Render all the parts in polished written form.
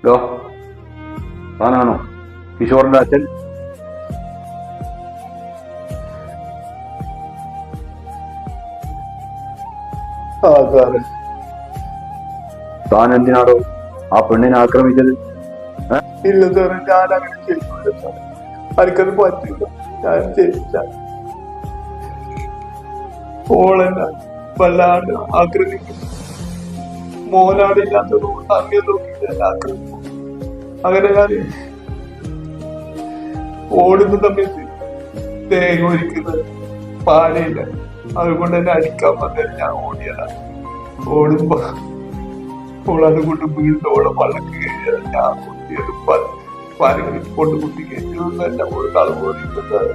ഡോ താനാണോ കിഷോറിന്റെ അച്ഛൻ? ആ സാറേ. താൻ എന്തിനാടോ ആ പെണ്ണിനെ ആക്രമിച്ചത്? ഇല്ല സാറേ, ഞാൻ അങ്ങനെ ചെയ്യില്ല സാറേ. എനിക്കത് പറ്റില്ല. ഞാൻ ചെയ്യില്ല. ഓളെന്നെ വല്ലാണ്ട് ആക്രമിക്കും. മോനാടില്ലാത്തത് കൊണ്ട് അങ്ങനെ നോക്കിയിട്ട് ആക്രമിക്കും. അങ്ങനെ ഞാൻ ഓടുന്ന സമയത്ത് തേങ്ങ ഒരിക്കുന്നത് പാലയില്ല. അതുകൊണ്ട് തന്നെ അടിക്കാൻ വന്നത് ഞാൻ ഓടിയതാണ്. ഓടുമ്പോ ഓളത് കൊണ്ട് വീണ്ടും ഓളെ പള്ളക്ക് കയറിയത് ഞാൻ കുട്ടിയത് പാലങ്ങളിൽ കൊണ്ട് കുട്ടി കയറ്റിയൊന്നും എന്നെ ഒരു കളവ് പോയിരിക്കുന്നത്.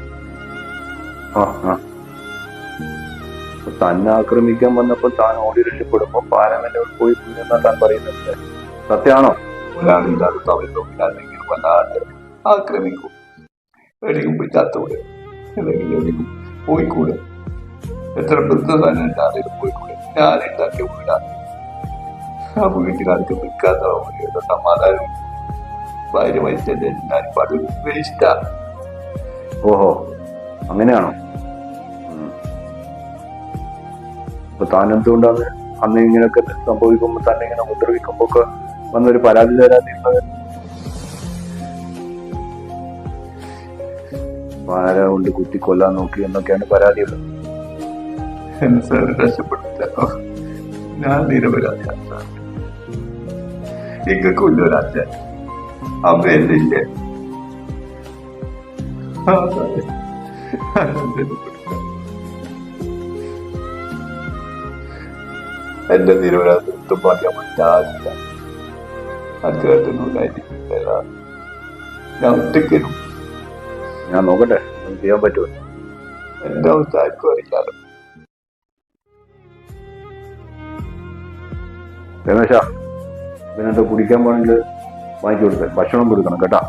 തന്നെ ആക്രമിക്കാൻ വന്നപ്പോൾ താൻ ഓടി രക്ഷപ്പെടുമ്പോ പാലമല്ല പോയി എന്നാ താൻ പറയുന്നത് സത്യമാണോ? ഒരാളില്ലാതെ തമിഴ് നോക്കിയാണെങ്കിൽ വല്ലാണ്ട് ആക്രമിക്കും. എവിടെയും പോയി ചത്തൂടെ, അല്ലെങ്കിൽ എവിടെയും പോയിക്കൂടെ. എത്ര ബന്ധുതന്നെ ഉണ്ടാകും പോയിക്കൂടെ. ഞാൻ ഉണ്ടാക്കിയ വീടാണ്. ആ വീട്ടിലാർക്ക് നിൽക്കാത്ത സമാധാനം ഭാര്യ മരിച്ചല്ലേ ഞാൻ പാട് വേസ്റ്റാണ്. ഓഹോ, അങ്ങനെയാണോ? അപ്പൊ താൻ എന്തുകൊണ്ടാണ് അന്ന് ഇങ്ങനെയൊക്കെ സംഭവിക്കുമ്പോ തന്നെ ഇങ്ങനെ ഉപദ്രവിക്കുമ്പോ ഒക്കെ വന്നൊരു പരാതി തരാതിരുന്നത്? പാര കൊണ്ട് കുത്തി കൊല്ലാൻ നോക്കി എന്നൊക്കെയാണ് പരാതിയുള്ളത്. രക്ഷപ്പെടുത്തോ? ഞാൻ നിരപരാധിയാണ്. നിങ്ങൾക്ക് കൊല്ലൊരാച്ച അമ്മയല്ലേ? എന്റെ നിരപരാധിത്വം പറയാൻ പറ്റാതില്ല. അത് കേട്ടുണ്ടായിട്ടില്ല. ഞാൻ ഒറ്റയ്ക്കും. ഞാൻ നോക്കട്ടെ ചെയ്യാൻ പറ്റുമോ. എന്റെ അവസ്ഥ ആർക്കും അറിയില്ലാലോ. രമേശ, പിന്നെന്താ കുടിക്കാൻ പോണെങ്കിൽ വാങ്ങിച്ചു കൊടുത്തേ, ഭക്ഷണം കൊടുക്കണം കേട്ടാ.